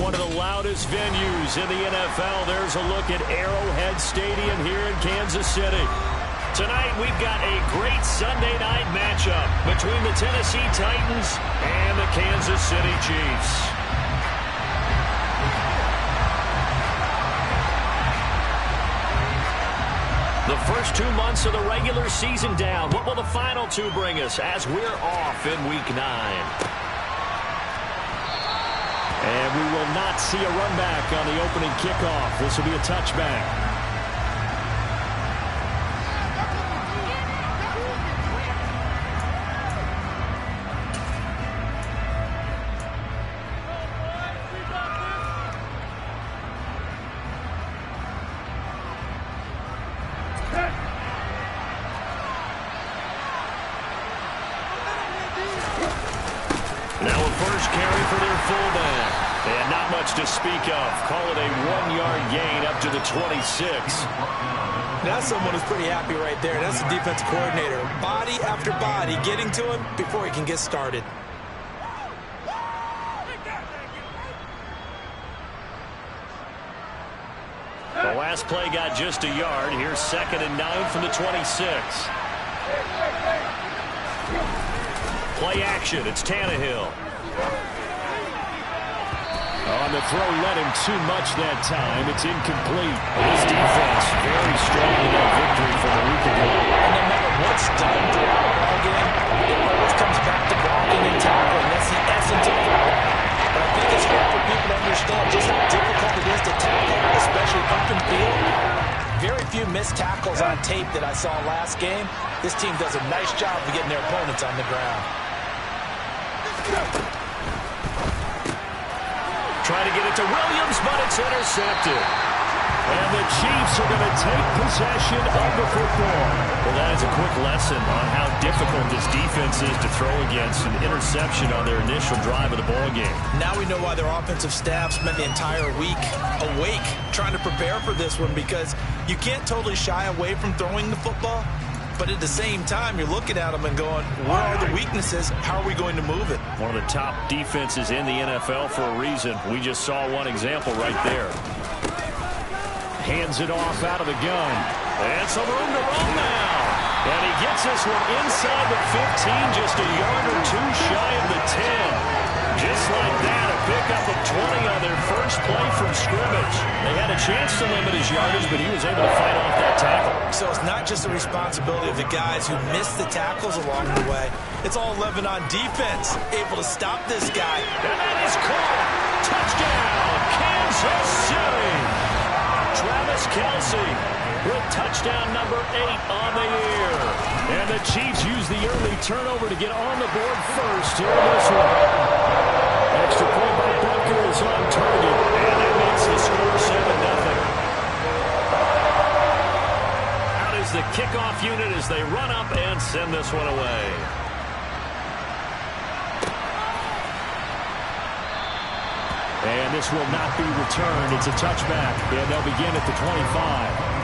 one of the loudest venues in the NFL. There's a look at Arrowhead Stadium here in Kansas City. Tonight, we've got a great Sunday night matchup between the Tennessee Titans and the Kansas City Chiefs. The first 2 months of the regular season down. What will the final two bring us as we're off in Week 9? And we will not see a run back on the opening kickoff. This will be a touchback. To speak of. Call it a 1-yard gain up to the 26. That's someone who's pretty happy right there. That's the defensive coordinator. Body after body getting to him before he can get started. The last play got just a yard. Here's 2nd and 9 from the 26. Play action. It's Tannehill. On the throw, let him too much that time. It's incomplete. This defense very strong in that victory from a week ago. And no matter what's done throughout the ballgame, it always comes back to blocking and tackling. That's the essence of football. But I think it's hard for people to understand just how difficult it is to tackle, especially up in field. Very few missed tackles on tape that I saw last game. This team does a nice job of getting their opponents on the ground. Trying to get it to Williams, but it's intercepted. And the Chiefs are going to take possession of the football. Well, that is a quick lesson on how difficult this defense is to throw against an interception on their initial drive of the ballgame. Now we know why their offensive staff spent the entire week awake trying to prepare for this one, because you can't totally shy away from throwing the football. But at the same time, you're looking at them and going, where are the weaknesses? How are we going to move it? One of the top defenses in the NFL for a reason. We just saw one example right there. Hands it off out of the gun. And some room to run now. And he gets this one inside the 15, just a yard or two shy of the 10. Just like that, a pickup of 20 on their first play from scrimmage. They had a chance to limit his yardage, but he was able to fight off that tackle. So it's not just the responsibility of the guys who missed the tackles along the way. It's all 11 on defense, able to stop this guy. And that is caught. Touchdown, Kansas City. Travis Kelce with touchdown number 8 on the year. And the Chiefs use the early turnover to get on the board first here in this one. Extra point by Butker is on target, and that makes the score 7-0. Out is the kickoff unit as they run up and send this one away. And this will not be returned. It's a touchback, and they'll begin at the 25.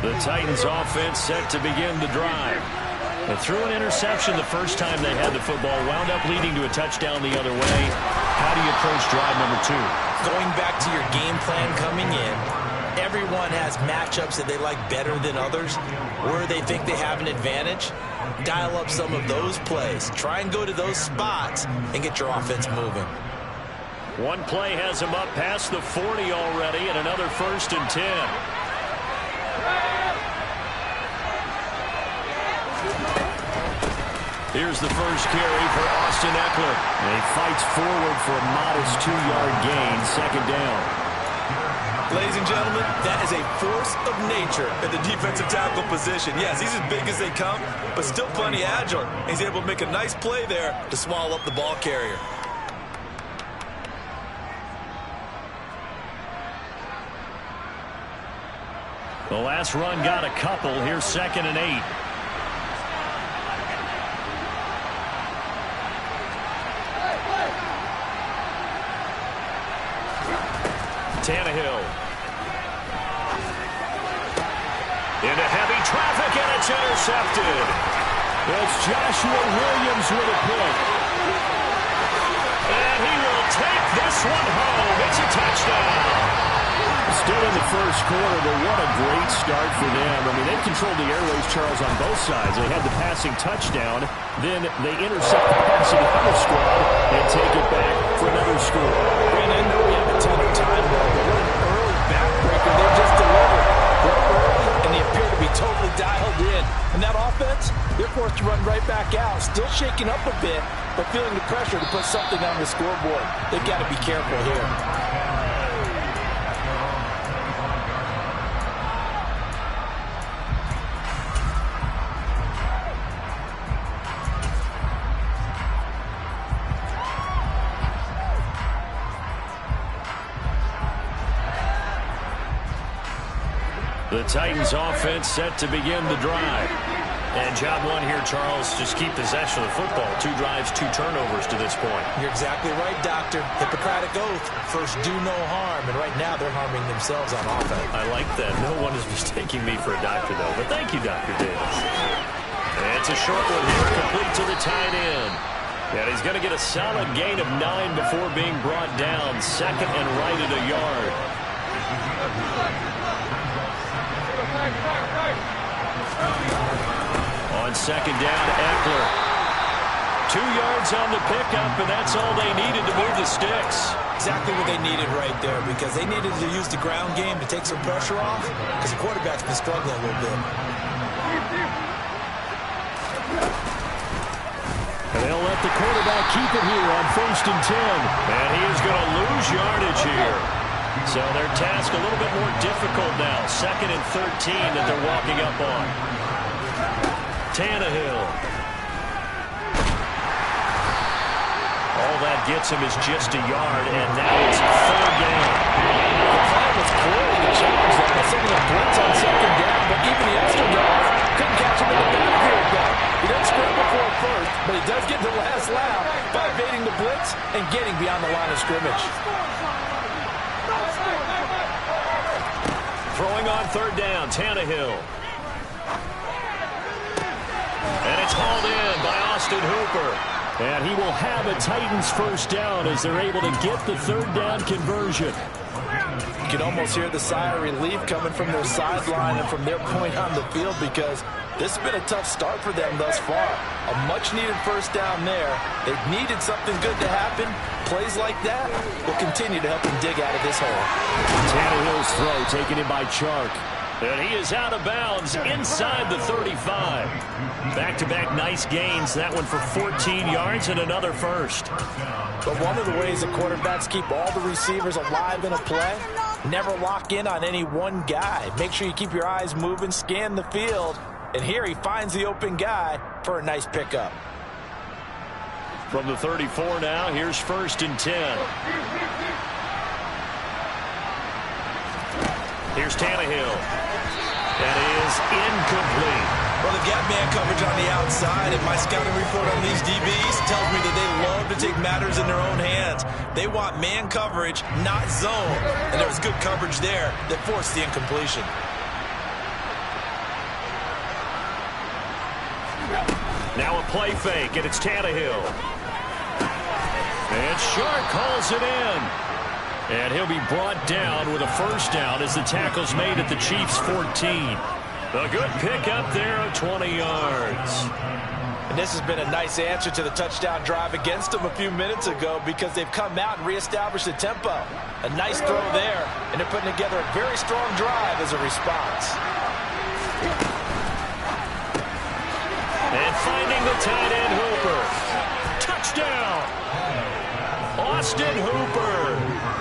The Titans offense set to begin the drive. They threw an interception the first time they had the football, wound up leading to a touchdown the other way. How do you approach drive number 2? Going back to your game plan coming in, everyone has matchups that they like better than others, where they think they have an advantage. Dial up some of those plays. Try and go to those spots and get your offense moving. One play has him up past the 40 already, and another 1st and 10. Here's the first carry for Austin Eckler. And he fights forward for a modest 2-yard gain, 2nd down. Ladies and gentlemen, that is a force of nature at the defensive tackle position. Yes, he's as big as they come, but still plenty agile. He's able to make a nice play there to swallow up the ball carrier. The last run got a couple. Here's 2nd and 8. Tannehill. Into heavy traffic, and it's intercepted. It's Joshua Williams with a pick. And he will take this one home. It's a touchdown. Still in the first quarter, but what a great start for them. I mean, they controlled the airways, Charles, on both sides. They had the passing touchdown. Then they intercept the passing on the squad and take it back for another score. And I know we have a ton of time, though, but what an early backbreaker they just delivered. They're early, and they appear to be totally dialed in. And that offense, they're forced to run right back out, still shaking up a bit, but feeling the pressure to put something on the scoreboard. They've got to be careful here. The Titans offense set to begin the drive. And job one here, Charles, just keep possession of the football. 2 drives, 2 turnovers to this point. You're exactly right, Doctor. Hippocratic oath. First, do no harm. And right now, they're harming themselves on offense. I like that. No one is mistaking me for a doctor, though. But thank you, Dr. Davis. And it's a short one here, complete to the tight end. And he's going to get a solid gain of 9 before being brought down. Second and right at a yard. On second down, Eckler. 2 yards on the pickup, and that's all they needed to move the sticks. Exactly what they needed right there, because they needed to use the ground game to take some pressure off, because the quarterback's been struggling a little bit. And they'll let the quarterback keep it here on 1st and 10. And he is going to lose yardage here. So their task a little bit more difficult now. 2nd and 13 that they're walking up on. Tannehill. All that gets him is just a yard, and now it's 3rd down. The plan was clearly to challenge that by sending a blitz on 2nd down, but even the extra guys couldn't catch him in the backfield though. He doesn't scramble for it first, but he does get the last lap by evading the blitz and getting beyond the line of scrimmage. Throwing on 3rd down, Tannehill. And it's hauled in by Austin Hooper. And he will have a Titans 1st down as they're able to get the 3rd down conversion. You can almost hear the sigh of relief coming from their sideline and from their point on the field, because this has been a tough start for them thus far. A much-needed 1st down there. They've needed something good to happen. Plays like that will continue to help them dig out of this hole. Tannehill's throw taken in by Chark. And he is out of bounds inside the 35. Back-to-back nice gains. That one for 14 yards and another 1st. But one of the ways the quarterbacks keep all the receivers alive in a play, never lock in on any one guy. Make sure you keep your eyes moving, scan the field. And here he finds the open guy for a nice pickup. From the 34 now, here's 1st and 10. Here's Tannehill. That is incomplete. Well, they've got man coverage on the outside, and my scouting report on these DBs tells me that they love to take matters in their own hands. They want man coverage, not zone. And there was good coverage there that forced the incompletion. Now a play fake, and it's Tannehill. And Shark calls it in. And he'll be brought down with a 1st down as the tackle's made at the Chiefs' 14. A good pickup there of 20 yards. And this has been a nice answer to the touchdown drive against them a few minutes ago, because they've come out and reestablished the tempo. A nice throw there, and they're putting together a very strong drive as a response. And finding the tight end, Hooper. Touchdown! Austin Hooper.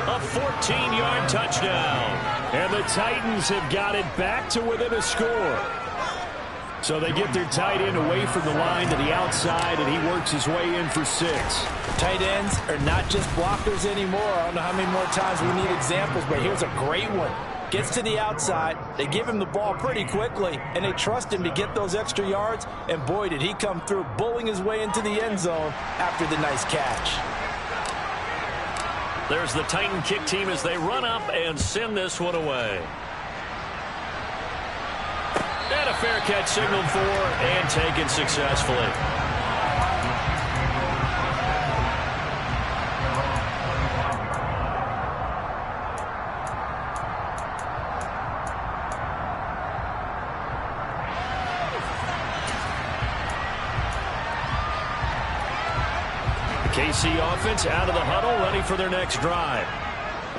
A 14-yard touchdown. And the Titans have got it back to within a score. So they get their tight end away from the line to the outside, and he works his way in for 6. Tight ends are not just blockers anymore. I don't know how many more times we need examples, but here's a great one. Gets to the outside, they give him the ball pretty quickly, and they trust him to get those extra yards, and boy, did he come through, bulling his way into the end zone after the nice catch. There's the Titan kick team as they run up and send this one away. And a fair catch signaled for and taken successfully. KC offense out of the huddle, ready for their next drive.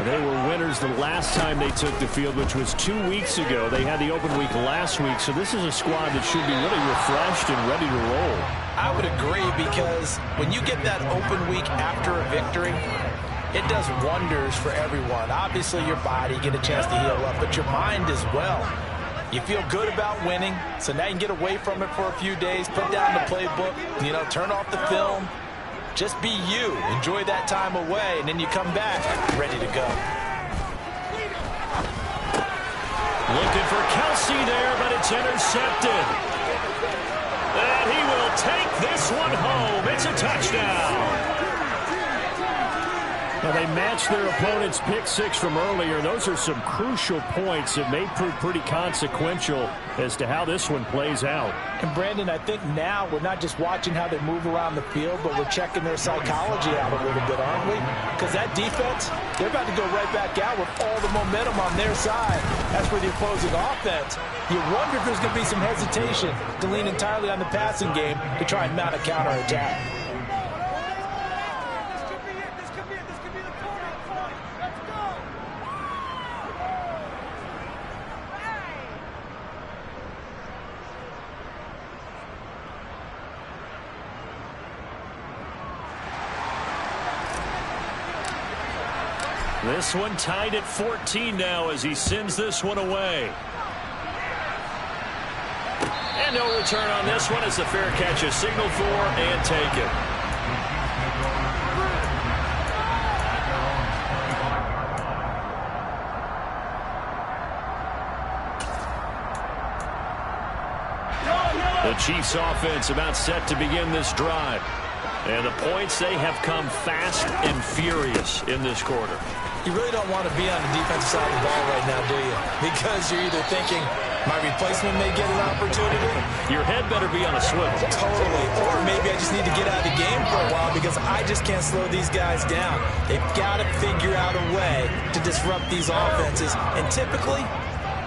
They were winners the last time they took the field, which was 2 weeks ago. They had the open week last week, so this is a squad that should be really refreshed and ready to roll. I would agree, because when you get that open week after a victory, it does wonders for everyone. Obviously, your body, get a chance to heal up, but your mind as well. You feel good about winning, so now you can get away from it for a few days, put down the playbook, turn off the film. Just be you. Enjoy that time away, and then you come back ready to go. Looking for Kelsey there, but it's intercepted. And he will take this one home. It's a touchdown. Now, they matched their opponent's pick six from earlier. Those are some crucial points that may prove pretty consequential as to how this one plays out. And, Brandon, I think now we're not just watching how they move around the field, but we're checking their psychology out a little bit, aren't we? Because that defense, they're about to go right back out with all the momentum on their side. That's for the opposing offense. You wonder if there's going to be some hesitation to lean entirely on the passing game to try and mount a counterattack. This one tied at 14 now as he sends this one away. And no return on this one as the fair catch is signaled for and taken. The Chiefs offense about set to begin this drive. And the points, they have come fast and furious in this quarter. You really don't want to be on the defensive side of the ball right now, do you? Because you're either thinking, my replacement may get an opportunity. Your head better be on a swivel. Totally. Or maybe I just need to get out of the game for a while because I just can't slow these guys down. They've got to figure out a way to disrupt these offenses. And typically,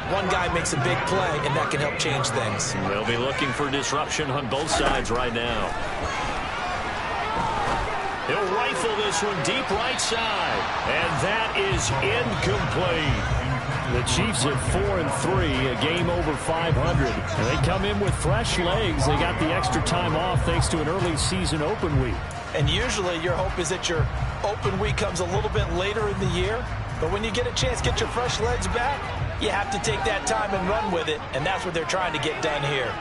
one guy makes a big play, and that can help change things. They'll be looking for disruption on both sides right now. He'll rifle this one deep right side. And that is incomplete. The Chiefs at 4-3, a game over 500. And they come in with fresh legs. They got the extra time off thanks to an early season open week. And usually your hope is that your open week comes a little bit later in the year. But when you get a chance to get your fresh legs back, you have to take that time and run with it. And that's what they're trying to get done here.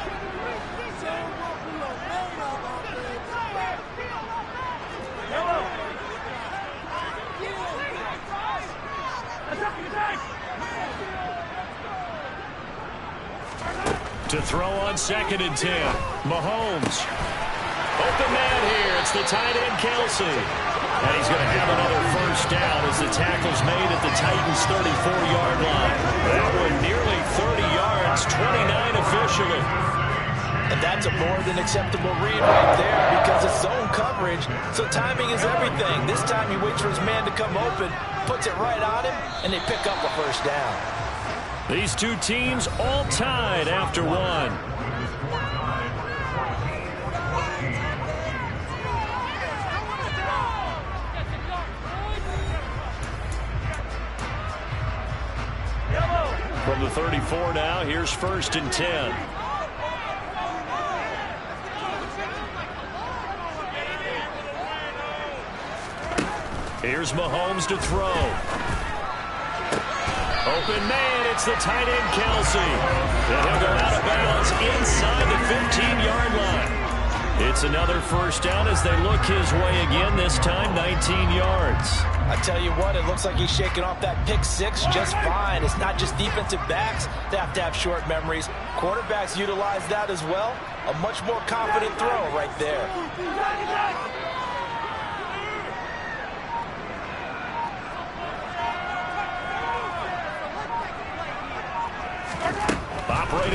To throw on 2nd and 10. Mahomes. Open man here. It's the tight end, Kelsey. And he's going to have another first down as the tackle's made at the Titans' 34-yard line. That one nearly 30 yards, 29 officially. And that's a more than acceptable read right there because it's zone coverage, so timing is everything. This time he waits for his man to come open, puts it right on him, and they pick up a first down. These two teams all tied after one. From the 34 now, here's 1st and 10. Here's Mahomes to throw. Open man, it's the tight end, Kelsey. And he'll go out of bounds inside the 15-yard line. It's another first down as they look his way again, this time 19 yards. I tell you what, it looks like he's shaking off that pick six just fine. It's not just defensive backs that have to have short memories. Quarterbacks utilize that as well. A much more confident throw right there.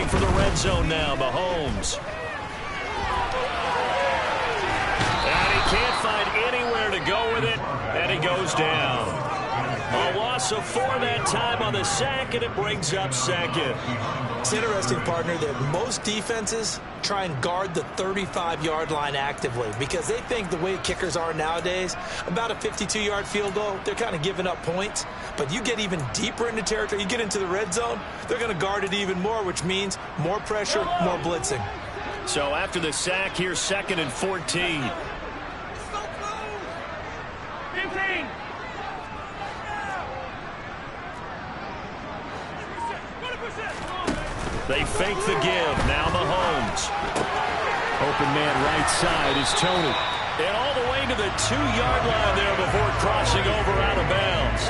looking for the red zone now, Mahomes. And he can't find anywhere to go with it, and he goes down. A loss of 4 that time on the sack, and it brings up second. It's interesting, partner, that most defenses try and guard the 35-yard line actively because they think the way kickers are nowadays, about a 52-yard field goal, they're kind of giving up points. But you get even deeper into territory, you get into the red zone, they're going to guard it even more, which means more pressure, more blitzing. So after the sack, here's 2nd and 14. They fake the give. Now Mahomes. Open man right side is Tony. And all the way to the 2-yard line there before crossing over out of bounds.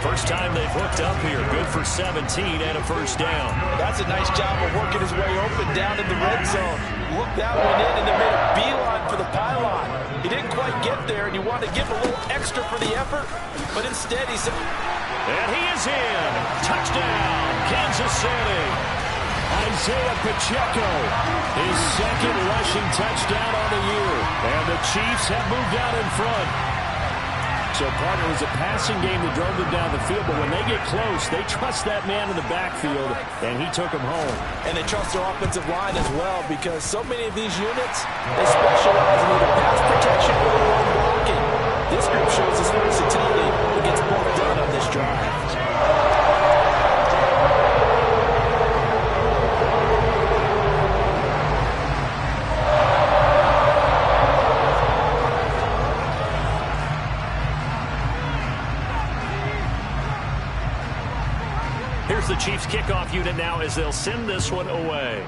First time they've hooked up here. Good for 17 and a first down. That's a nice job of working his way open down in the red zone. Looked that one in and then made a beeline for the pylon. He didn't quite get there, and you wanted to give him a little extra for the effort, but instead he said... And he is in. Touchdown, Kansas City. Isaiah Pacheco, his 2nd rushing touchdown on the year. And the Chiefs have moved out in front. So, partner, it was a passing game that drove them down the field, but when they get close, they trust that man in the backfield, and he took them home. And they trust their offensive line as well, because so many of these units, they specialize in either pass protection or run blocking. This group shows its versatility and gets both done on this drive. Here's the Chiefs kickoff unit now as they'll send this one away.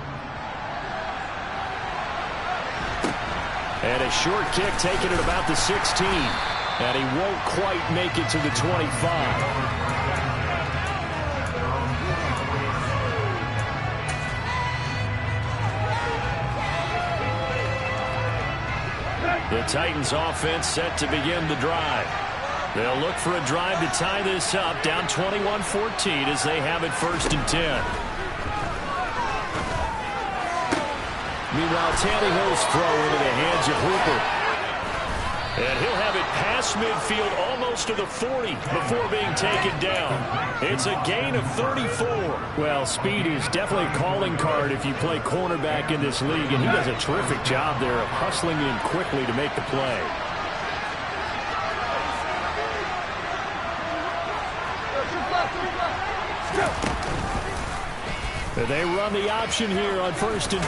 And a short kick taken at about the 16. And he won't quite make it to the 25. The Titans offense set to begin the drive. They'll look for a drive to tie this up, down 21-14 as they have it 1st and 10. Meanwhile, Tannehill's throw into the hands of Hooper. And he'll have it past midfield almost to the 40 before being taken down. It's a gain of 34. Well, speed is definitely a calling card if you play cornerback in this league, and he does a terrific job there of hustling in quickly to make the play. They run the option here on 1st and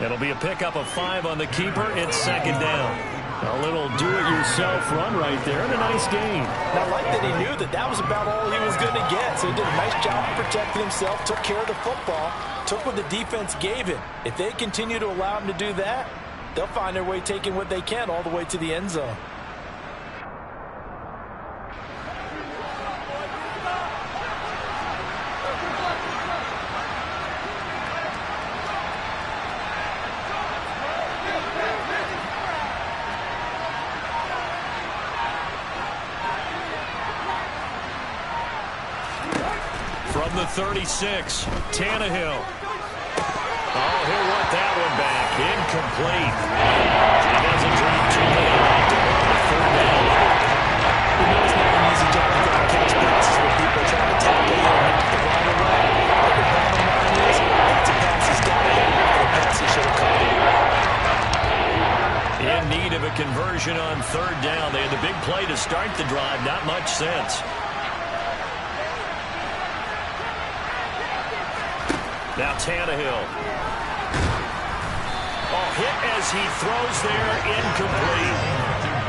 10. It'll be a pickup of 5 on the keeper. It's 2nd down. A little do-it-yourself run right there and a nice gain. And I like that he knew that that was about all he was going to get. So he did a nice job of protecting himself, took care of the football, took what the defense gave him. If they continue to allow him to do that, they'll find their way taking what they can all the way to the end zone. From the 36, Tannehill. Oh, he'll want that one back. Incomplete. He doesn't drop too many back to the 3rd down. You know it's not an easy job to catch passes when people are trying to tackle you and the right away. But the bottom line is, that's a pass he's got to hit. The pass he should have caught it. In need of a conversion on 3rd down. They had the big play to start the drive. Not much sense. Now Tannehill. Oh, hit as he throws there, incomplete.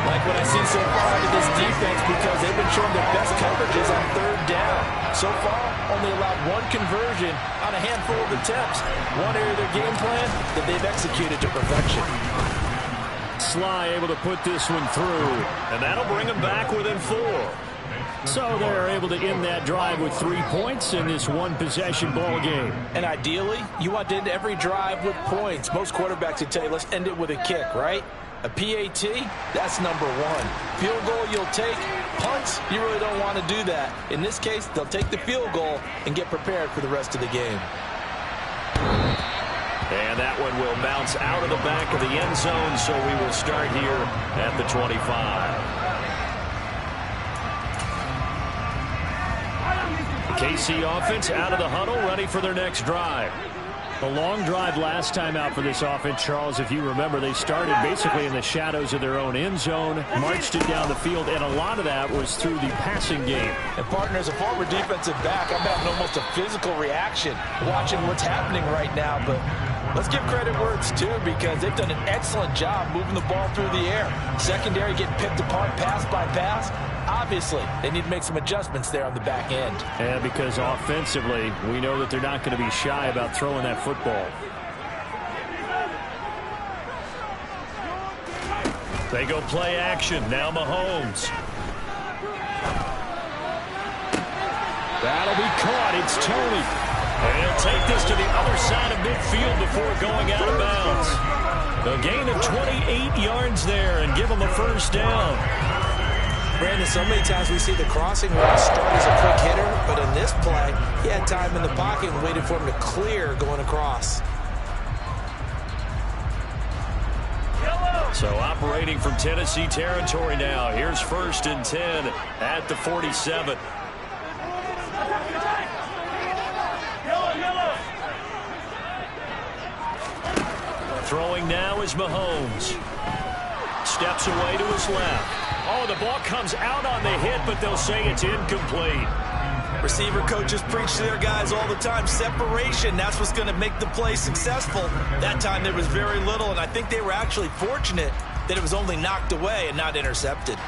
Like what I've seen so far out of this defense, because they've been showing their best coverages on 3rd down. So far, only allowed 1 conversion on a handful of attempts. One area of their game plan that they've executed to perfection. Sly able to put this one through, and that'll bring them back within 4. So they're able to end that drive with 3 points in this one-possession ball game. And ideally, you want to end every drive with points. Most quarterbacks would tell you, let's end it with a kick, right? A PAT, that's number 1. Field goal you'll take, Punts, you really don't want to do that. In this case, they'll take the field goal and get prepared for the rest of the game. And that one will bounce out of the back of the end zone, so we will start here at the 25. KC offense out of the huddle, ready for their next drive. A long drive last time out for this offense, Charles. If you remember, they started basically in the shadows of their own end zone, marched it down the field, and a lot of that was through the passing game. And, partner, as a former defensive back, I'm having almost a physical reaction watching what's happening right now. But let's give credit where it's due, because they've done an excellent job moving the ball through the air. Secondary getting picked apart pass by pass. Obviously, they need to make some adjustments there on the back end. And because offensively, we know that they're not going to be shy about throwing that football. They go play action. Now Mahomes. That'll be caught. It's Tony. And he'll take this to the other side of midfield before going out of bounds. A gain of 28 yards there and give him a first down. Brandon, so many times we see the crossing route start as a quick hitter, but in this play, he had time in the pocket and waited for him to clear going across. So operating from Tennessee territory now. Here's 1st and 10 at the 47. Throwing now is Mahomes. Steps away to his left. Oh, the ball comes out on the hit, but they'll say it's incomplete. Receiver coaches preach to their guys all the time. Separation, that's what's going to make the play successful. That time there was very little, and I think they were actually fortunate that it was only knocked away and not intercepted.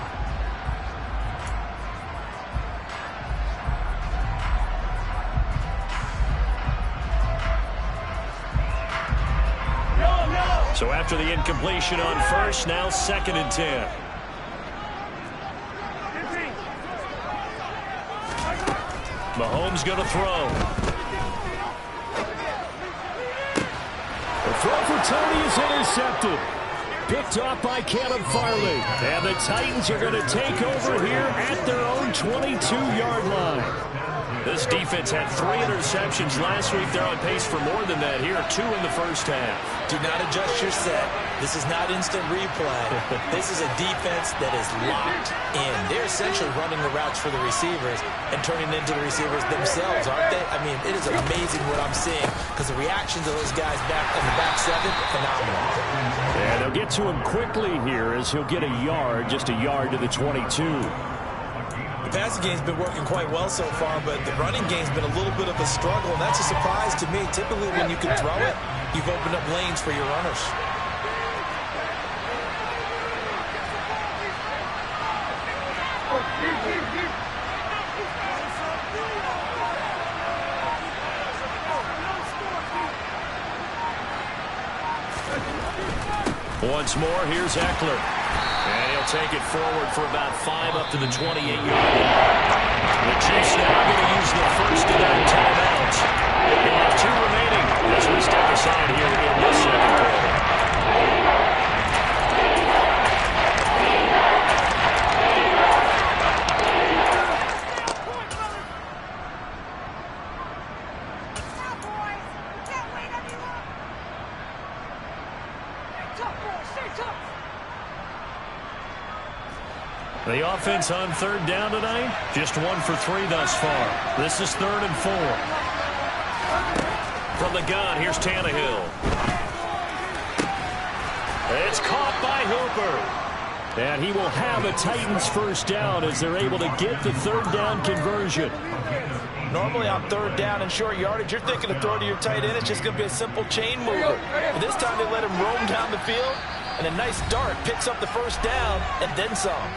So after the incompletion on first, now 2nd and 10. Mahomes going to throw. The throw for Tony is intercepted. Picked off by Caleb Farley. And the Titans are going to take over here at their own 22-yard line. This defense had 3 interceptions last week. They're on pace for more than that here. 2 in the first half. Do not adjust your set. This is not instant replay. This is a defense that is locked in. They're essentially running the routes for the receivers and turning into the receivers themselves, aren't they? I mean, it is amazing what I'm seeing, because the reactions of those guys back in the back 7, phenomenal. And they'll get to him quickly here as he'll get a yard, just a yard to the 22. The passing game's been working quite well so far, but the running game's been a little bit of a struggle, and that's a surprise to me. Typically, when you can throw it, you've opened up lanes for your runners. Once more, here's Eckler. And he'll take it forward for about 5 up to the 28-yard line. The Chiefs now going to use the first of their timeouts. They'll have 2 remaining as we step aside here in the second quarter. The offense on 3rd down tonight, just 1 for 3 thus far. This is 3rd and 4. From the gun, here's Tannehill. It's caught by Hooper. And he will have a Titans first down as they're able to get the 3rd down conversion. Normally on 3rd down and short yardage, you're thinking to throw to your tight end. It's just going to be a simple chain mover. But this time they let him roam down the field, and a nice dart picks up the first down and then some.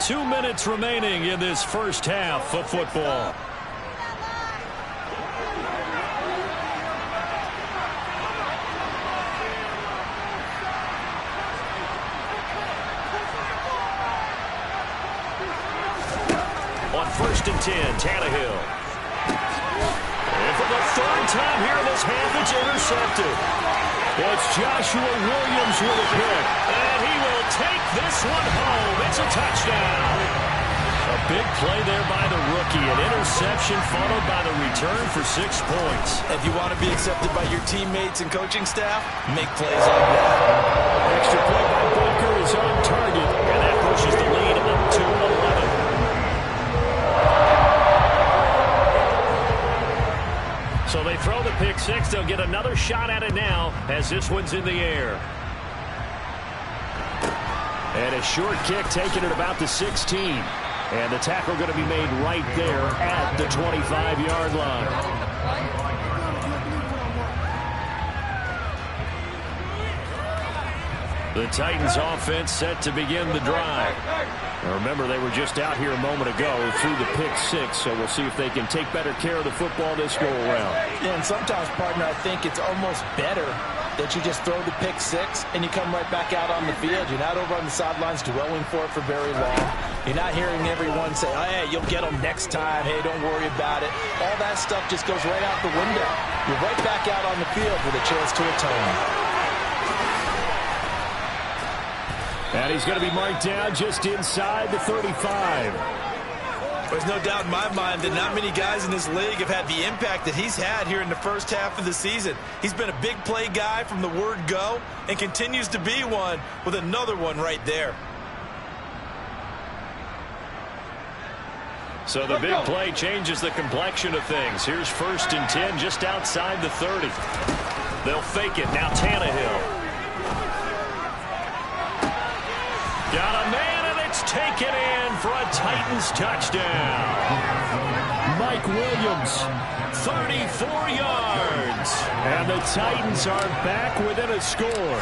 2 minutes remaining in this first half of football. On 1st and 10, Tannehill. And for the 3rd time here in this half, it's intercepted. It's Joshua Williams with a pick. And he will take this one home. It's a touchdown. A big play there by the rookie. An interception followed by the return for 6 points. If you want to be accepted by your teammates and coaching staff, make plays like that. Extra point by Booker is on target, and that pushes the lead up to 11. So they throw the pick six. They'll get another shot at it now as this one's in the air. And a short kick taken at about the 16. And the tackle going to be made right there at the 25-yard line. The Titans offense set to begin the drive. Now remember, they were just out here a moment ago through the pick six, so we'll see if they can take better care of the football this go around. Yeah, and sometimes, partner, I think it's almost better that you just throw the pick six and you come right back out on the field. You're not over on the sidelines dwelling for it for very long. You're not hearing everyone say, oh, hey, you'll get them next time. Hey, don't worry about it. All that stuff just goes right out the window. You're right back out on the field with a chance to atone. And he's going to be marked down just inside the 35. There's no doubt in my mind that not many guys in this league have had the impact that he's had here in the first half of the season. He's been a big play guy from the word go and continues to be one with another one right there. So the big play changes the complexion of things. Here's 1st and 10 just outside the 30. They'll fake it. Now Tannehill. Got a man, and it's taken in for a Titans touchdown. Mike Williams, 34 yards. And the Titans are back within a score.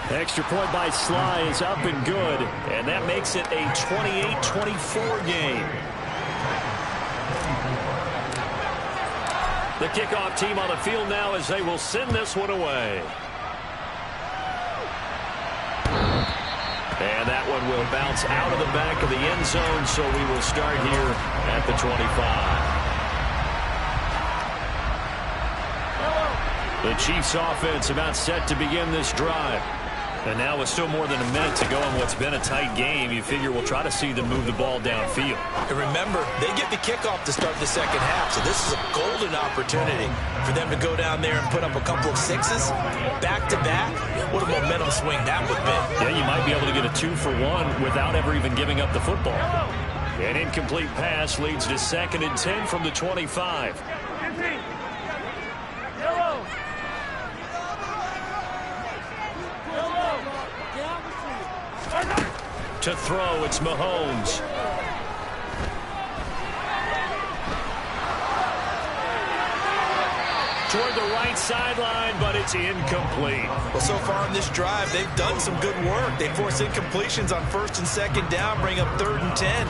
Extra point by Sly is up and good. And that makes it a 28-24 game. The kickoff team on the field now as they will send this one away. And that one will bounce out of the back of the end zone, so we will start here at the 25. The Chiefs offense about set to begin this drive. And now with still more than a minute to go in what's been a tight game, you figure we'll try to see them move the ball downfield. And remember, they get the kickoff to start the second half, so this is a golden opportunity for them to go down there and put up a couple of sixes back-to-back. What a momentum swing that would be. Yeah, you might be able to get a 2-for-1 without ever even giving up the football. An incomplete pass leads to 2nd and 10 from the 25. To throw, it's Mahomes. Toward the right sideline, but it's incomplete. Well, so far in this drive, they've done some good work. They force incompletions on 1st and 2nd down, bring up 3rd and 10.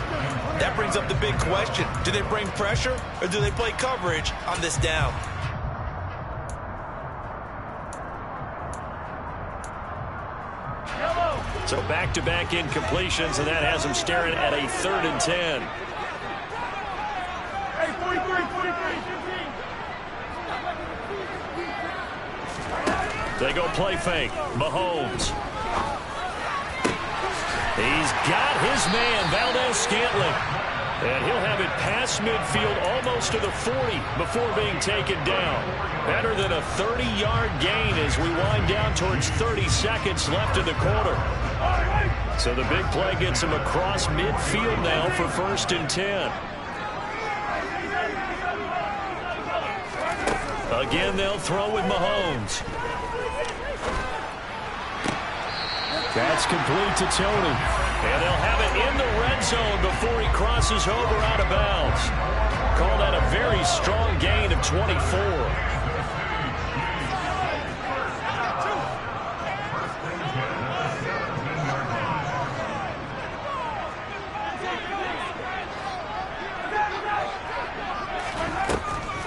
That brings up the big question. Do they bring pressure, or do they play coverage on this down? So back-to-back incompletions, and that has them staring at a 3rd and 10. They go play fake. Mahomes. He's got his man, Valdez-Scantling. And he'll have it past midfield almost to the 40 before being taken down. Better than a 30-yard gain as we wind down towards 30 seconds left in the quarter. So the big play gets him across midfield now for 1st and 10. Again, they'll throw with Mahomes. That's complete to Tony. And they'll have it in the red zone before he crosses over out of bounds. Call that a very strong gain of 24.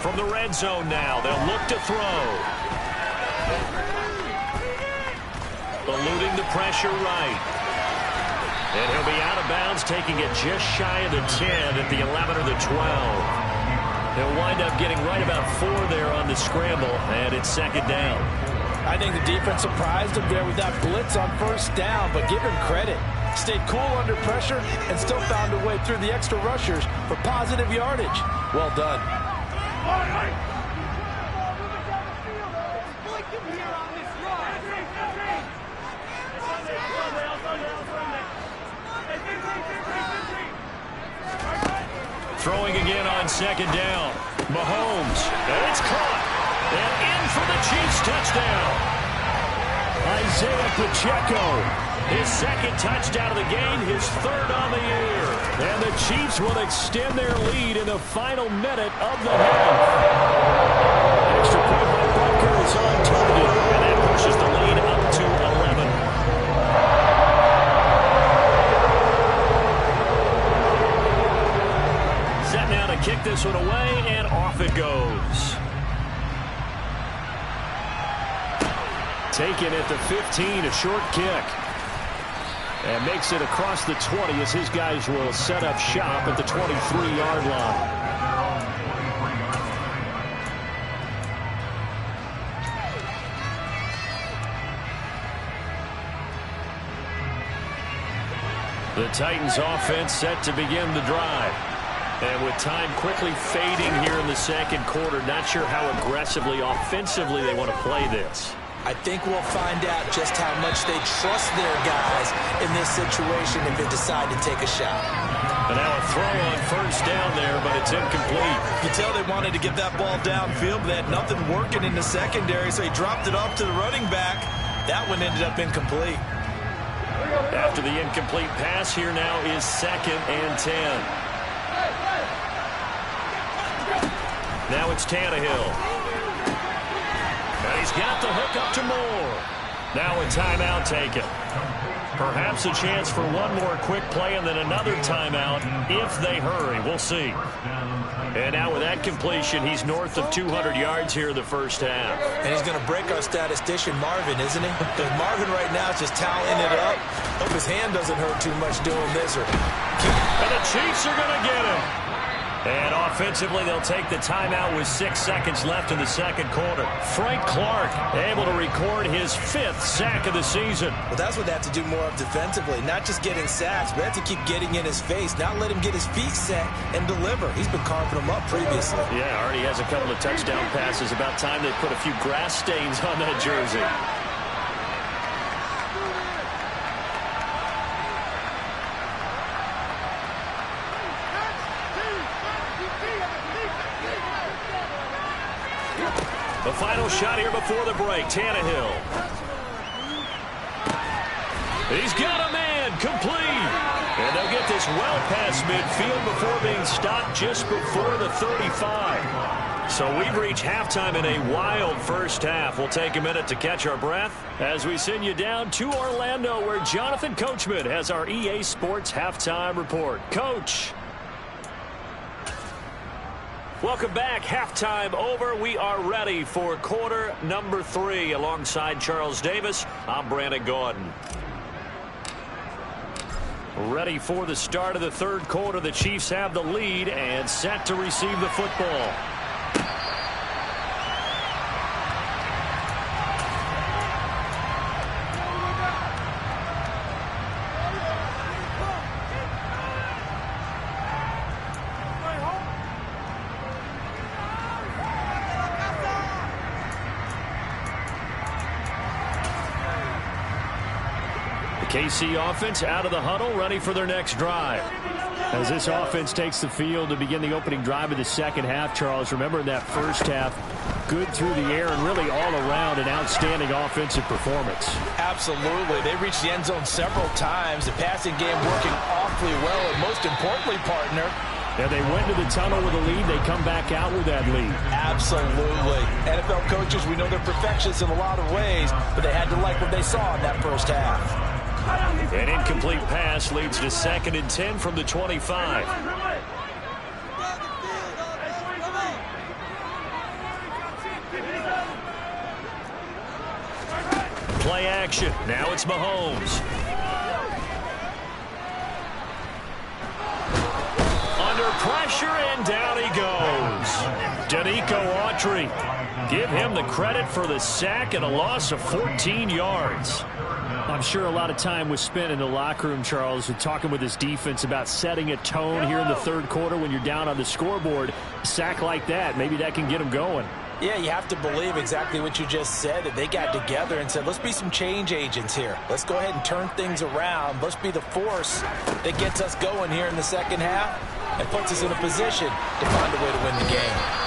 From the red zone now, they'll look to throw. Eluding the pressure right. And he'll be out of bounds, taking it just shy of the 10 at the 11 or the 12. He'll wind up getting right about 4 there on the scramble, and it's 2nd down. I think the defense surprised him there with that blitz on 1st down, but give him credit. Stayed cool under pressure and still found a way through the extra rushers for positive yardage. Well done. Throwing again on second down. Mahomes, and it's caught. And in for the Chiefs touchdown. Isaiah Pacheco, his second touchdown of the game, his third on the year. And the Chiefs will extend their lead in the final minute of the half. Extra point by Butker is on target, and that pushes the lead up to 11. Set now to kick this one away, and off it goes. Taken at the 15, a short kick. And makes it across the 20 as his guys will set up shop at the 23-yard line. The Titans offense set to begin the drive. And with time quickly fading here in the second quarter, not sure how aggressively, offensively they want to play this. I think we'll find out just how much they trust their guys in this situation if they decide to take a shot. And now a throw on first down there, but it's incomplete. You tell they wanted to get that ball downfield, but they had nothing working in the secondary, so he dropped it off to the running back. That one ended up incomplete. After the incomplete pass, here now is 2nd and 10. Now it's Tannehill. And he's got the hook up to Moore. Now a timeout taken. Perhaps a chance for one more quick play and then another timeout if they hurry. We'll see. And now with that completion, he's north of 200 yards here in the first half. And he's going to break our statistician, Marvin, isn't he? Because Marvin right now is just toweling it up. Hope his hand doesn't hurt too much doing this. And the Chiefs are going to get him. And offensively, they'll take the timeout with 6 seconds left in the second quarter. Frank Clark able to record his 5th sack of the season. Well, that's what they have to do more of defensively. Not just getting sacks, but they have to keep getting in his face. Not let him get his feet set and deliver. He's been carving them up previously. Yeah, already has a couple of touchdown passes. About time they put a few grass stains on that jersey. The final shot here before the break. Tannehill. He's got a man. Complete. And they'll get this well past midfield before being stopped just before the 35. So we've reached halftime in a wild first half. We'll take a minute to catch our breath as we send you down to Orlando, where Jonathan Coachman has our EA Sports halftime report. Coach. Welcome back. Halftime over. We are ready for quarter number 3. Alongside Charles Davis, I'm Brandon Gordon. Ready for the start of the third quarter. The Chiefs have the lead and set to receive the football. KC offense out of the huddle, ready for their next drive. As this offense takes the field to begin the opening drive of the second half, Charles, remember in that first half, good through the air and really all around an outstanding offensive performance. Absolutely. They reached the end zone several times. The passing game working awfully well, and most importantly, partner, and they went to the tunnel with a lead. They come back out with that lead. Absolutely. NFL coaches, we know they're perfectionists in a lot of ways, but they had to like what they saw in that first half. An incomplete pass leads to 2nd and 10 from the 25. Play action. Now it's Mahomes. Under pressure, and down he goes. Nico Autry. Give him the credit for the sack and a loss of 14 yards. I'm sure a lot of time was spent in the locker room, Charles, talking with his defense about setting a tone here in the third quarter when you're down on the scoreboard. A sack like that, maybe that can get them going. Yeah, you have to believe exactly what you just said, that they got together and said, let's be some change agents here. Let's go ahead and turn things around. Let's be the force that gets us going here in the second half and puts us in a position to find a way to win the game.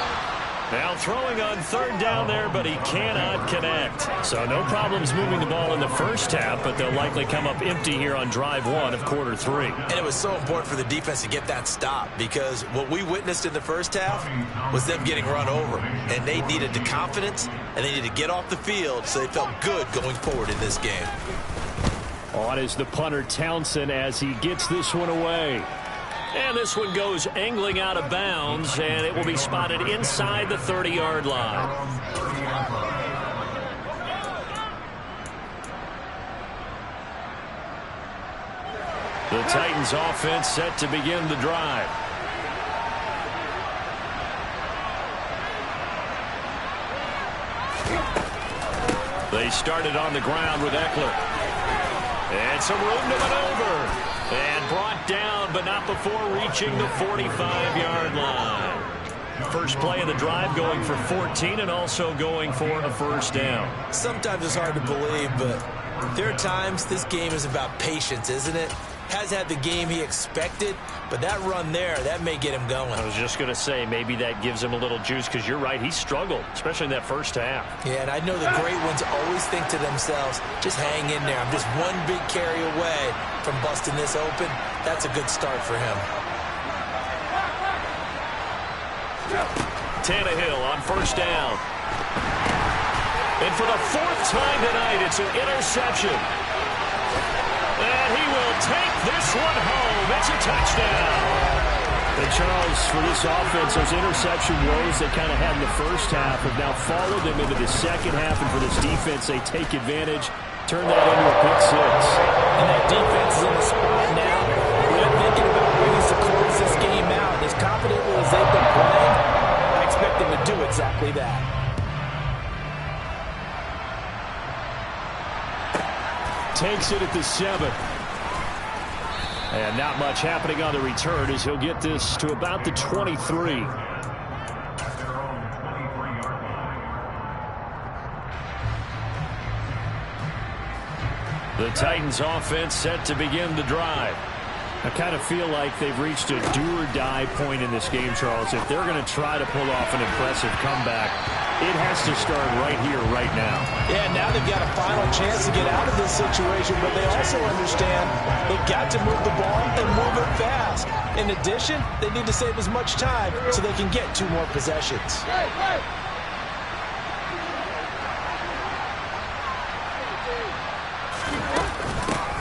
Now throwing on third down there, but he cannot connect. So no problems moving the ball in the first half, but they'll likely come up empty here on drive one of quarter three. And it was so important for the defense to get that stop, because what we witnessed in the first half was them getting run over. And they needed the confidence, and they needed to get off the field so they felt good going forward in this game. On is the punter Townsend as he gets this one away. And this one goes angling out of bounds, and it will be spotted inside the 30-yard line. The Titans offense set to begin the drive. They started on the ground with Eckler. And some room to maneuver. And brought down, but not before reaching the 45-yard line. First play of the drive going for 14 and also going for a first down. Sometimes it's hard to believe, but there are times this game is about patience, isn't it? Has had the game he expected, but that run there, that may get him going. I was just going to say, maybe that gives him a little juice, because you're right, he struggled, especially in that first half. Yeah, and I know the great ones always think to themselves, just hang in there. I'm just one big carry away from busting this open. That's a good start for him. Tannehill on first down. And for the fourth time tonight, it's an interception. And he will take this one home. It's a touchdown. And Charles, for this offense, those interception woes they kind of had in the first half have now followed them into the second half. And for this defense, they take advantage, turn that into a pick six. And that defense is in the spot now. They're thinking about ways to close this game out. And as confidently as they've been playing, I expect them to do exactly that. Takes it at the 7. And not much happening on the return as he'll get this to about the 23. The Titans offense set to begin the drive. I kind of feel like they've reached a do-or-die point in this game, Charles. If they're going to try to pull off an impressive comeback, it has to start right here, right now. Yeah, now they've got a final chance to get out of this situation, but they also understand they've got to move the ball and move it fast. In addition, they need to save as much time so they can get 2 more possessions.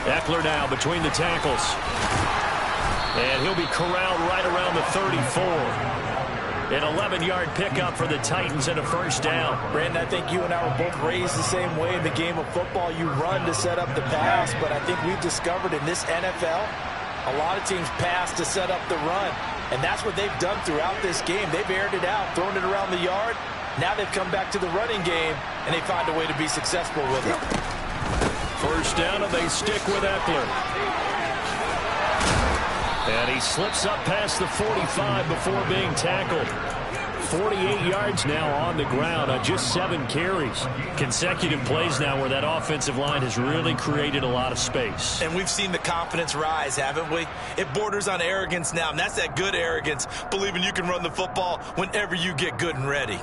Eckler now between the tackles. And he'll be corralled right around the 34. An 11-yard pickup for the Titans and a first down. Brandon, I think you and I were both raised the same way in the game of football. You run to set up the pass, but I think we've discovered in this NFL, a lot of teams pass to set up the run. And that's what they've done throughout this game. They've aired it out, thrown it around the yard. Now they've come back to the running game, and they find a way to be successful with it. First down, and they stick with Eckler. And he slips up past the 45 before being tackled. 48 yards now on the ground on just 7 carries. Consecutive plays now where that offensive line has really created a lot of space. And we've seen the confidence rise, haven't we? It borders on arrogance now, and that's that good arrogance, believing you can run the football whenever you get good and ready.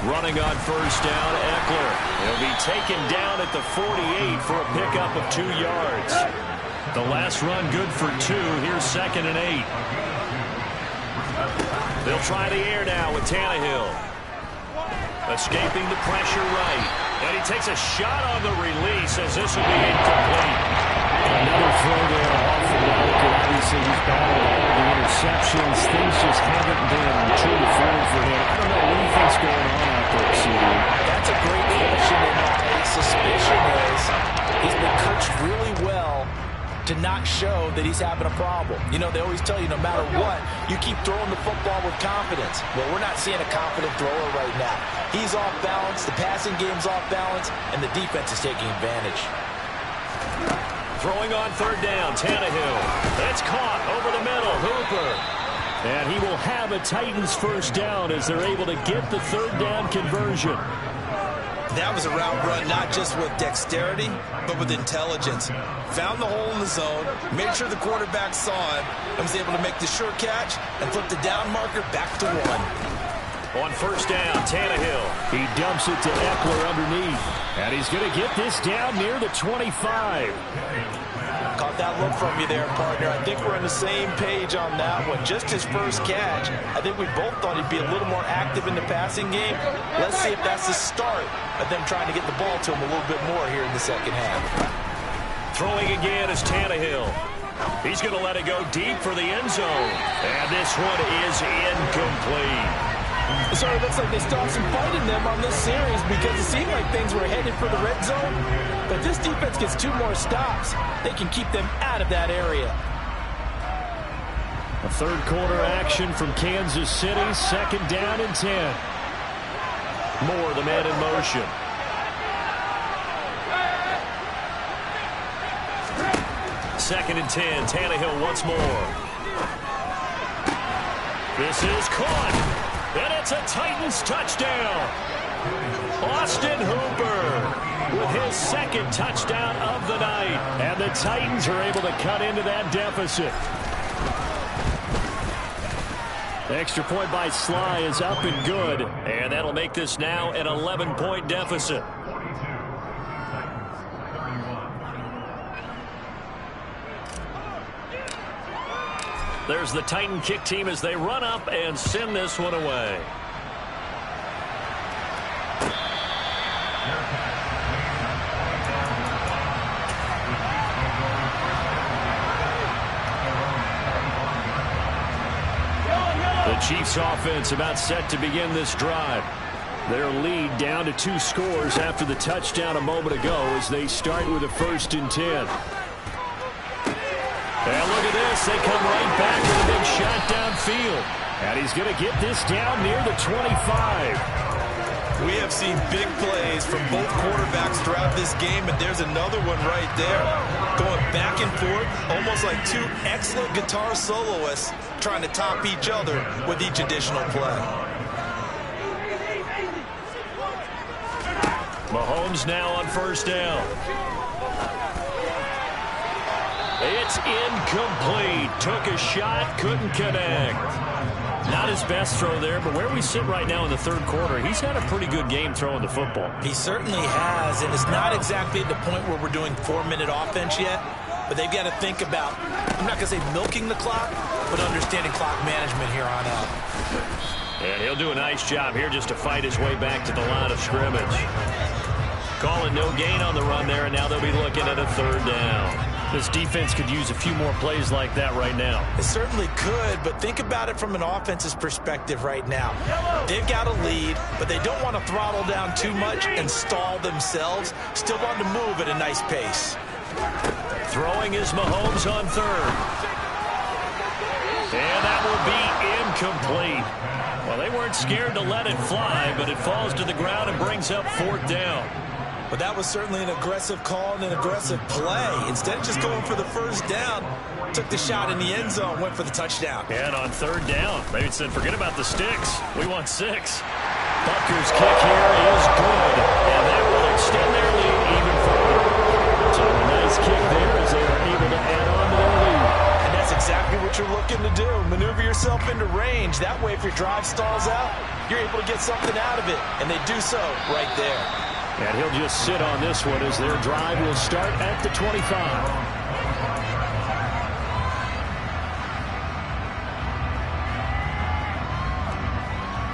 Running on first down, Eckler. He'll be taken down at the 48 for a pickup of 2 yards. The last run good for 2. Here's 2nd and 8. They'll try the air now with Tannehill. Escaping the pressure right. And he takes a shot on the release as this will be incomplete. Another throw there off the route. Obviously, he's battled all the interceptions. Things just haven't been true to form for him. I don't know. What do you think's going on out there, CD? That's a great question, and my suspicion is he's been coached really well to not show that he's having a problem. You know, they always tell you no matter what, you keep throwing the football with confidence. Well, we're not seeing a confident thrower right now. He's off balance, the passing game's off balance, and the defense is taking advantage. Throwing on third down, Tannehill. It's caught over the middle, Hooper. And he will have a Titans first down as they're able to get the third down conversion. That was a route run not just with dexterity, but with intelligence. Found the hole in the zone, made sure the quarterback saw it, and was able to make the short catch and flip the down marker back to 1. On first down, Tannehill. He dumps it to Eckler underneath. And he's going to get this down near the 25. Caught that look from you there, partner. I think we're on the same page on that one. Just his first catch. I think we both thought he'd be a little more active in the passing game. Let's see if that's the start of them trying to get the ball to him a little bit more here in the second half. Throwing again is Tannehill. He's going to let it go deep for the end zone. And this one is incomplete. So it looks like they still have some fight in them on this series because it seemed like things were headed for the red zone. But this defense gets 2 more stops. They can keep them out of that area. A third quarter action from Kansas City. Second down and 10. Moore, the man in motion. Second and 10. Tannehill once more. This is caught. And it's a Titans touchdown. Austin Hooper with his second touchdown of the night. And the Titans are able to cut into that deficit. The extra point by Sly is up and good. And that'll make this now an 11-point deficit. There's the Titan kick team as they run up and send this one away. The Chiefs offense about set to begin this drive. Their lead down to 2 scores after the touchdown a moment ago as they start with a 1st and 10. And look at this. They come right back with a big shot downfield. And he's going to get this down near the 25. We have seen big plays from both quarterbacks throughout this game, and there's another one right there. Going back and forth, almost like 2 excellent guitar soloists trying to top each other with each additional play. Mahomes now on first down. It's incomplete. Took a shot, couldn't connect. Not his best throw there, but where we sit right now in the third quarter, he's had a pretty good game throwing the football. He certainly has, and it's not exactly at the point where we're doing 4-minute offense yet, but they've got to think about, I'm not going to say milking the clock, but understanding clock management here on out. And he'll do a nice job here just to fight his way back to the line of scrimmage. Calling no gain on the run there, and now they'll be looking at a third down. This defense could use a few more plays like that right now. It certainly could, but think about it from an offense's perspective right now. They've got a lead, but they don't want to throttle down too much and stall themselves. Still want to move at a nice pace. Throwing is Mahomes on third. And that will be incomplete. Well, they weren't scared to let it fly, but it falls to the ground and brings up 4th down. But that was certainly an aggressive call and an aggressive play. Instead of just going for the first down, took the shot in the end zone, went for the touchdown. And on third down, they said, forget about the sticks. We want 6. Butker's kick here is good. And they will extend their lead even further. So a nice kick there as they are able to add on to their lead. And that's exactly what you're looking to do. Maneuver yourself into range. That way, if your drive stalls out, you're able to get something out of it. And they do so right there. And he'll just sit on this one as their drive will start at the 25.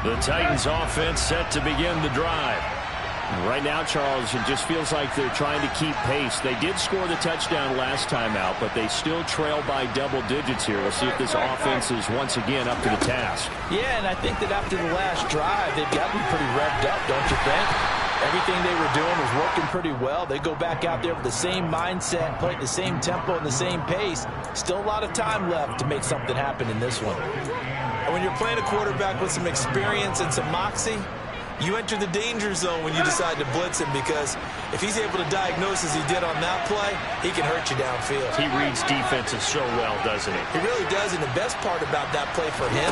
The Titans offense set to begin the drive. Right now, Charles, it just feels like they're trying to keep pace. They did score the touchdown last time out, but they still trail by double digits here. We'll see if this offense is once again up to the task. Yeah, and I think that after the last drive, they've got to be pretty revved up, don't you think? Everything they were doing was working pretty well. They go back out there with the same mindset, play at the same tempo and the same pace. Still a lot of time left to make something happen in this one. And when you're playing a quarterback with some experience and some moxie, you enter the danger zone when you decide to blitz him, because if he's able to diagnose as he did on that play, he can hurt you downfield. He reads defenses so well, doesn't he? He really does, and the best part about that play for him,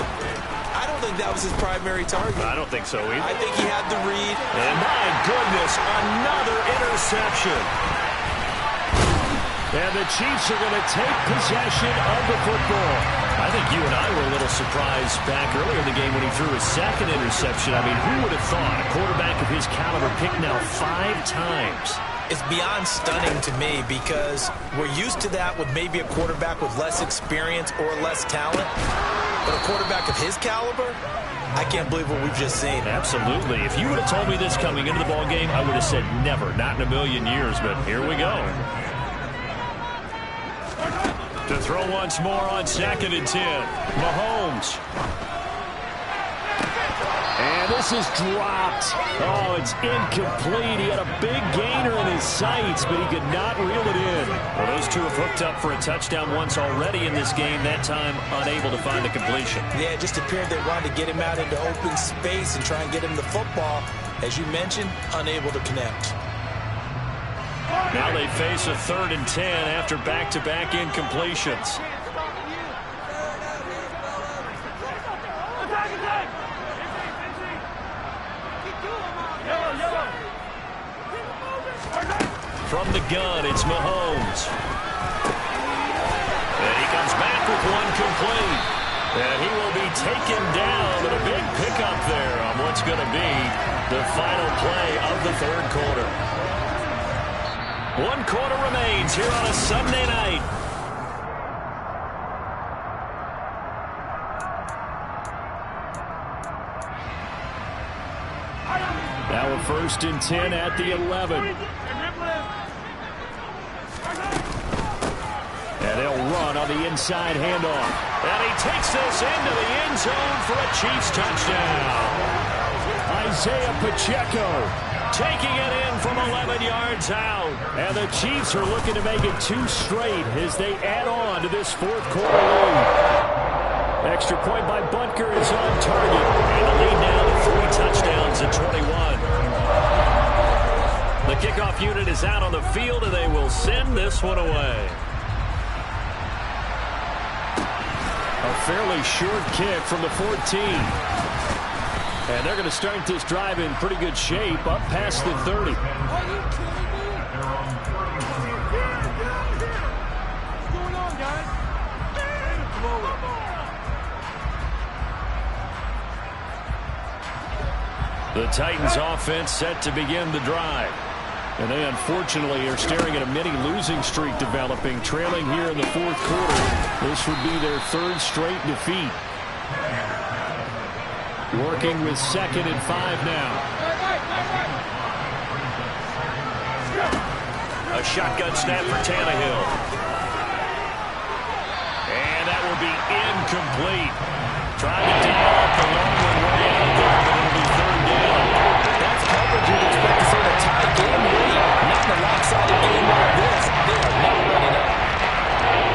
I don't think that was his primary target. I don't think so either. I think he had the read. And my goodness, another interception. And the Chiefs are going to take possession of the football. I think you and I were a little surprised back earlier in the game when he threw his second interception. I mean, who would have thought a quarterback of his caliber picked now 5 times? It's beyond stunning to me, because we're used to that with maybe a quarterback with less experience or less talent. But a quarterback of his caliber, I can't believe what we've just seen. Absolutely. If you would have told me this coming into the ballgame, I would have said never, not in a million years, but here we go. To throw once more on 2nd and 10. Mahomes. And this is dropped. Oh, it's incomplete. He had a big gainer in his sights, but he could not reel it in. Well, those two have hooked up for a touchdown once already in this game, that time unable to find the completion. Yeah, it just appeared they wanted to get him out into open space and try and get him the football. As you mentioned, unable to connect. Now they face a 3rd and 10 after back-to-back incompletions. From the gun, it's Mahomes. And he comes back with one complete. And he will be taken down, but a big pickup there on what's going to be the final play of the 3rd quarter. 1 quarter remains here on a Sunday night. Now a 1st and 10 at the 11. And they'll run on the inside handoff. And he takes this into the end zone for a Chiefs touchdown. Isaiah Pacheco taking it in from 11 yards out. And the Chiefs are looking to make it 2 straight as they add on to this 4th quarter lead. Extra point by Butker is on target. And the lead now to 3 touchdowns at 21. The kickoff unit is out on the field, and they will send this one away. A fairly short kick from the 14. And they're going to start this drive in pretty good shape, up past the 30. The Titans offense set to begin the drive. And they unfortunately are staring at a mini losing streak developing, trailing here in the 4th quarter. This would be their 3rd straight defeat. Working with 2nd and 5 now. A shotgun snap for Tannehill. And that will be incomplete. Trying to dial up the long way out there, but it'll be 3rd down. That's coverage you'd expect to see in a tie game, really. Not in a lopsided game like this. They are not running up.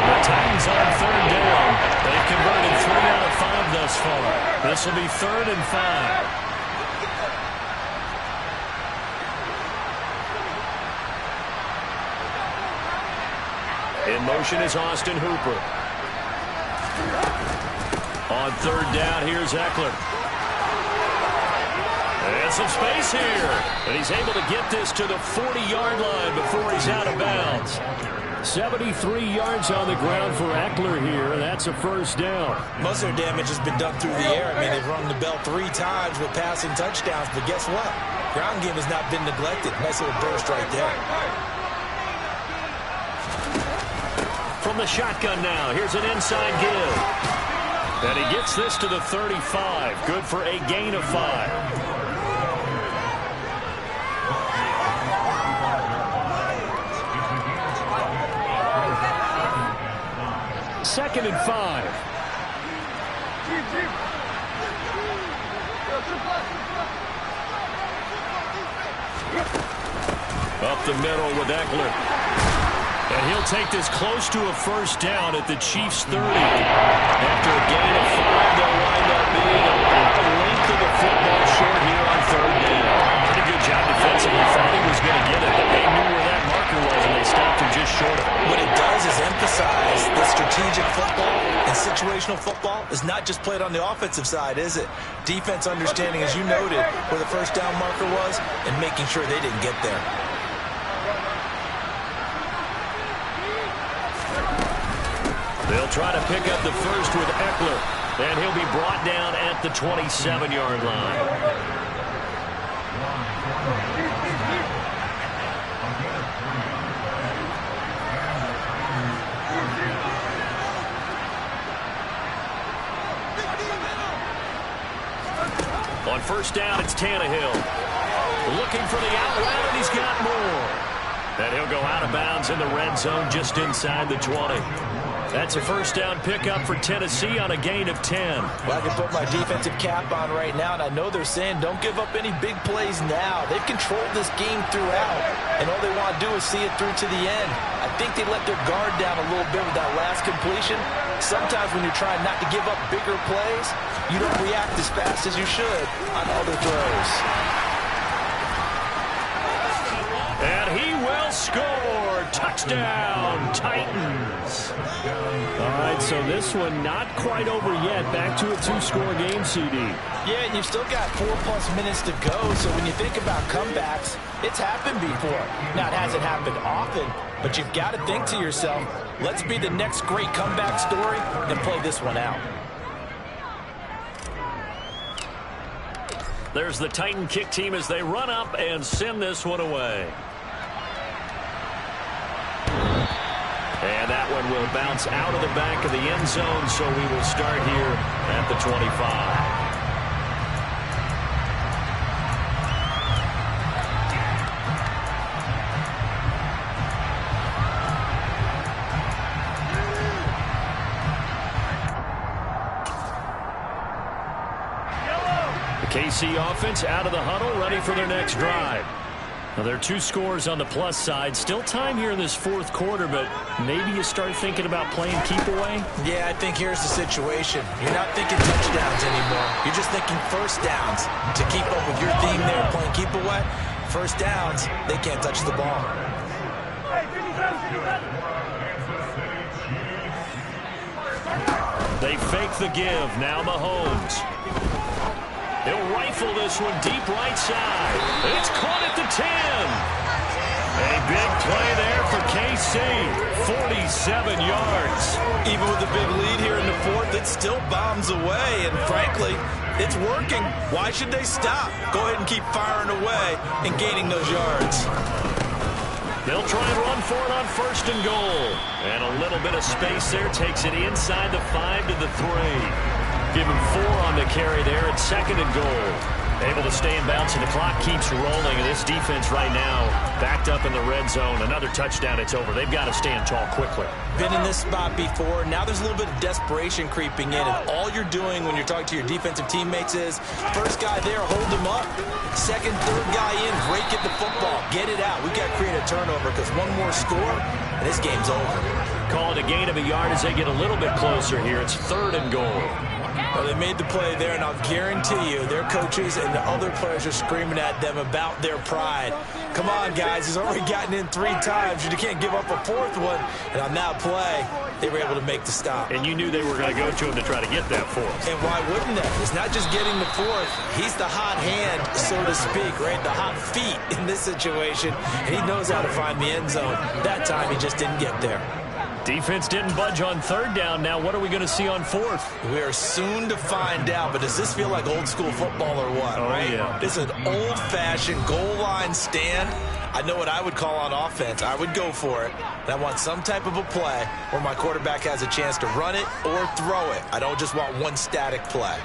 The Titans on 3rd down. They've converted 3 out of 5 thus far. This will be 3rd and 5. In motion is Austin Hooper. On 3rd down, here's Eckler. And some space here. And he's able to get this to the 40-yard line before he's out of bounds. 73 yards on the ground for Eckler here, and that's a 1st down. Most of their damage has been done through the air. I mean, they've rung the bell 3 times with passing touchdowns, but guess what? Ground game has not been neglected. Nice little burst right there. From the shotgun now, here's an inside give. And he gets this to the 35. Good for a gain of 5. 2nd and 5. Up the middle with Eckler. And he'll take this close to a first down at the Chiefs' 30. After a gain of 5, they'll wind up being about the length of the football short here on 3rd down. Pretty good job defensively. Thought he was going to get it, but they knew where that marker was, and they stopped him just short of it. What it does is emphasize that strategic football and situational football is not just played on the offensive side, is it? Defense understanding, as you noted, where the first down marker was and making sure they didn't get there. They'll try to pick up the first with Eckler, and he'll be brought down at the 27-yard line. On first down, it's Tannehill. Looking for the out route, and he's got more. And he'll go out of bounds in the red zone just inside the 20. That's a first down pickup for Tennessee on a gain of 10. Well, I can put my defensive cap on right now, and I know they're saying don't give up any big plays now. They've controlled this game throughout, and all they want to do is see it through to the end. I think they let their guard down a little bit with that last completion. Sometimes when you're trying not to give up bigger plays, you don't react as fast as you should on other throws. And he will score. Touchdown, Titans. All right, so this one not quite over yet. Back to a 2-score game, CD. Yeah, and you've still got 4+ minutes to go, so when you think about comebacks, it's happened before. Now, it hasn't happened often, but you've got to think to yourself, let's be the next great comeback story and play this one out. There's the Titan kick team as they run up and send this one away. And that one will bounce out of the back of the end zone, so we will start here at the 25. The KC offense out of the huddle, ready for their next drive. Now, there are 2 scores on the plus side. Still time here in this 4th quarter, but maybe you start thinking about playing keep away? Yeah, I think here's the situation. You're not thinking touchdowns anymore. You're just thinking first downs. To keep up with your theme there, playing keep away, first downs, they can't touch the ball. They fake the give. Now Mahomes. He'll rifle this one deep right side. It's caught at the 10. A big play there for KC. 47 yards. Even with a big lead here in the 4th, it still bombs away. And frankly, it's working. Why should they stop? Go ahead and keep firing away and gaining those yards. They'll try and run for it on 1st and goal. And a little bit of space there takes it inside the 5 to the 3. Give him 4 on the carry there at 2nd and goal. Able to stay in bounds, and the clock keeps rolling. And this defense right now backed up in the red zone. Another touchdown, it's over. They've got to stand tall quickly. Been in this spot before. Now there's a little bit of desperation creeping in. And all you're doing when you're talking to your defensive teammates is, first guy there, hold him up. Second, third guy in, break at the football. Get it out. We've got to create a turnover because one more score, and this game's over. Call it a gain of a yard as they get a little bit closer here. It's 3rd and goal. Well, they made the play there, and I'll guarantee you their coaches and the other players are screaming at them about their pride. Come on, guys. He's already gotten in 3 times. You can't give up a 4th one. And on that play, they were able to make the stop. And you knew they were going to go to him to try to get that 4th. And why wouldn't they? It's not just getting the 4th. He's the hot hand, so to speak, right? The hot feet in this situation. And he knows how to find the end zone. That time, he just didn't get there. Defense didn't budge on 3rd down. Now what are we going to see on 4th? We are soon to find out, but does this feel like old school football or what? Oh, right? Yeah. This is an old-fashioned goal line stand. I know what I would call on offense. I would go for it. And I want some type of a play where my quarterback has a chance to run it or throw it. I don't just want one static play.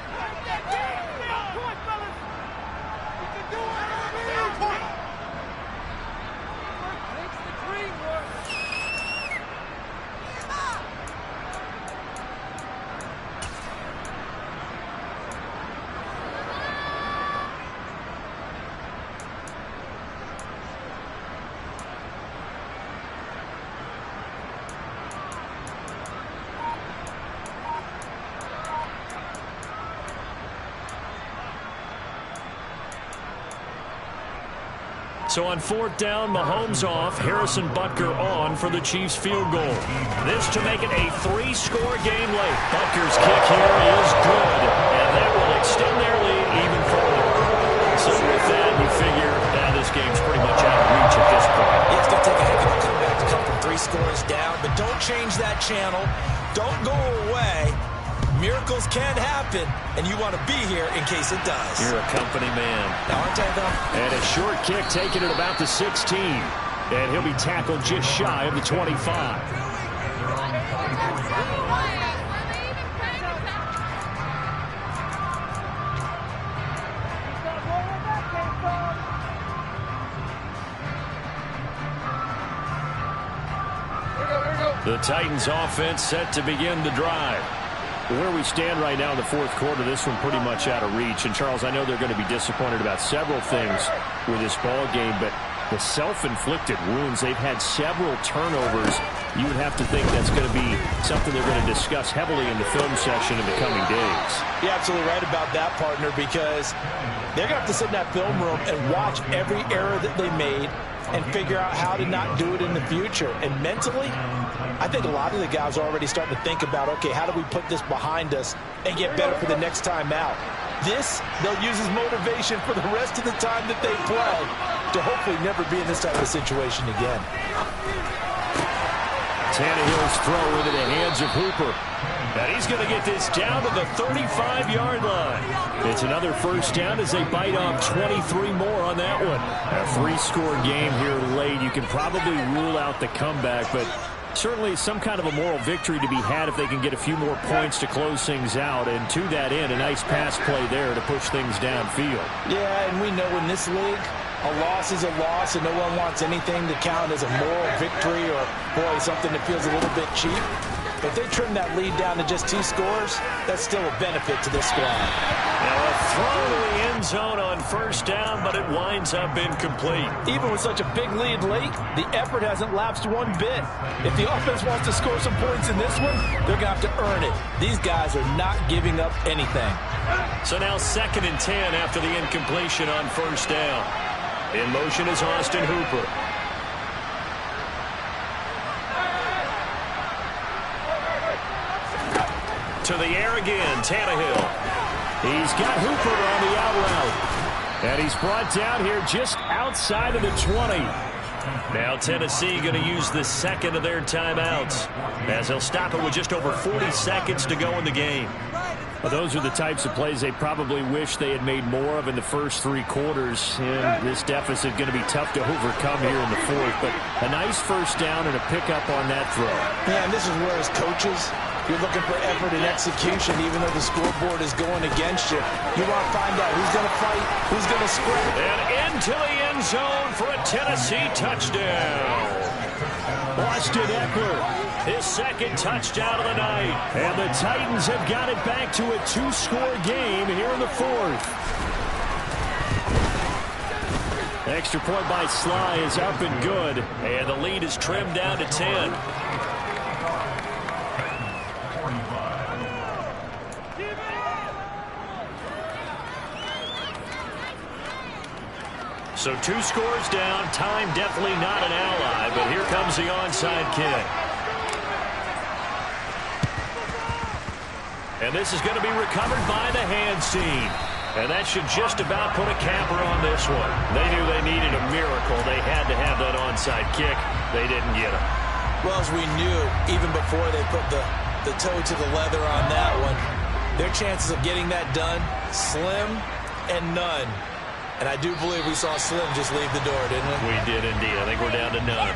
So on 4th down, Mahomes off, Harrison Butker on for the Chiefs field goal. This to make it a 3-score game late. Butker's kick here is good, and that will extend their lead even further. So with that, you figure this game's pretty much out of reach at this point. Yeah, it's going to take a heck of a comeback to come from 3 scores down, but don't change that channel. Don't go away. Miracles can happen, and you want to be here in case it does. You're a company man. Now, aren't I, though? And a short kick taken at about the 16. And he'll be tackled just shy of the 25. The Titans offense set to begin the drive. Where we stand right now in the 4th quarter, this one pretty much out of reach. And, Charles, I know they're going to be disappointed about several things with this ball game, but the self-inflicted wounds, they've had several turnovers. You would have to think that's going to be something they're going to discuss heavily in the film session in the coming days. You're absolutely right about that, partner, because they're going to have to sit in that film room and watch every error that they made and figure out how to not do it in the future. And mentally, I think a lot of the guys are already starting to think about, okay, how do we put this behind us and get better for the next time out? This, they'll use as motivation for the rest of the time that they play to hopefully never be in this type of situation again. Tannehill's throw into the hands of Hooper. And he's going to get this down to the 35-yard line. It's another first down as they bite off 23 more on that one. A 3-score game here late. You can probably rule out the comeback, but certainly some kind of a moral victory to be had if they can get a few more points to close things out. And to that end, a nice pass play there to push things downfield. Yeah, and we know in this league, a loss is a loss, and no one wants anything to count as a moral victory or, boy, something that feels a little bit cheap. If they trim that lead down to just 2 scores, that's still a benefit to this squad. Now a throw to the end zone on first down, but it winds up incomplete. Even with such a big lead late, the effort hasn't lapsed one bit. If the offense wants to score some points in this one, they're going to have to earn it. These guys are not giving up anything. So now 2nd and 10 after the incompletion on first down. In motion is Austin Hooper. To the air again, Tannehill. He's got Hooper on the out route. And he's brought down here just outside of the 20. Now Tennessee going to use the 2nd of their timeouts, as they'll stop it with just over 40 seconds to go in the game. Well, those are the types of plays they probably wish they had made more of in the first 3 quarters. And this deficit going to be tough to overcome here in the 4th. But a nice first down and a pickup on that throw. Yeah, and this is where, as coaches, you're looking for effort and execution, even though the scoreboard is going against you. You want to find out who's going to fight, who's going to scrap. And into the end zone for a Tennessee touchdown. Austin Eckler, his 2nd touchdown of the night. And the Titans have got it back to a 2-score game here in the 4th. Extra point by Sly is up and good. And the lead is trimmed down to 10. So 2 scores down. Time definitely not an ally, but here comes the onside kick. And this is going to be recovered by the hands team. And that should just about put a capper on this one. They knew they needed a miracle. They had to have that onside kick. They didn't get it. Well, as we knew, even before they put the toe to the leather on that one, their chances of getting that done, slim and none. And I do believe we saw Slim just leave the door, didn't we? We did indeed. I think we're down to none.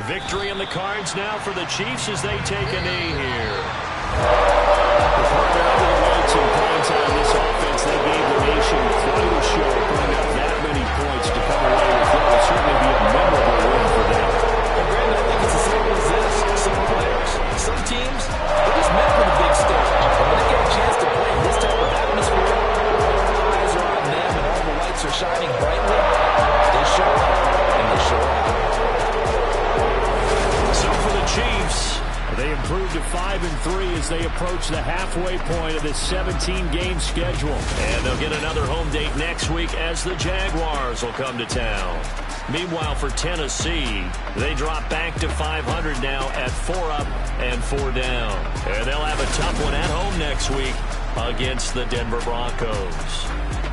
Victory in the cards now for the Chiefs as they take a knee here. Before they're under the lights in prime time, this offense, they gave the nation quite a show, putting up that many points to come away with what will certainly be a memorable win for them. And Brandon, I think it's as simple as this. Some players, some teams, they're just meant for the big stage. When they get a approach the halfway point of this 17-game schedule. And they'll get another home date next week as the Jaguars will come to town. Meanwhile, for Tennessee, they drop back to 500 now at 4 up and 4 down. And they'll have a tough one at home next week against the Denver Broncos.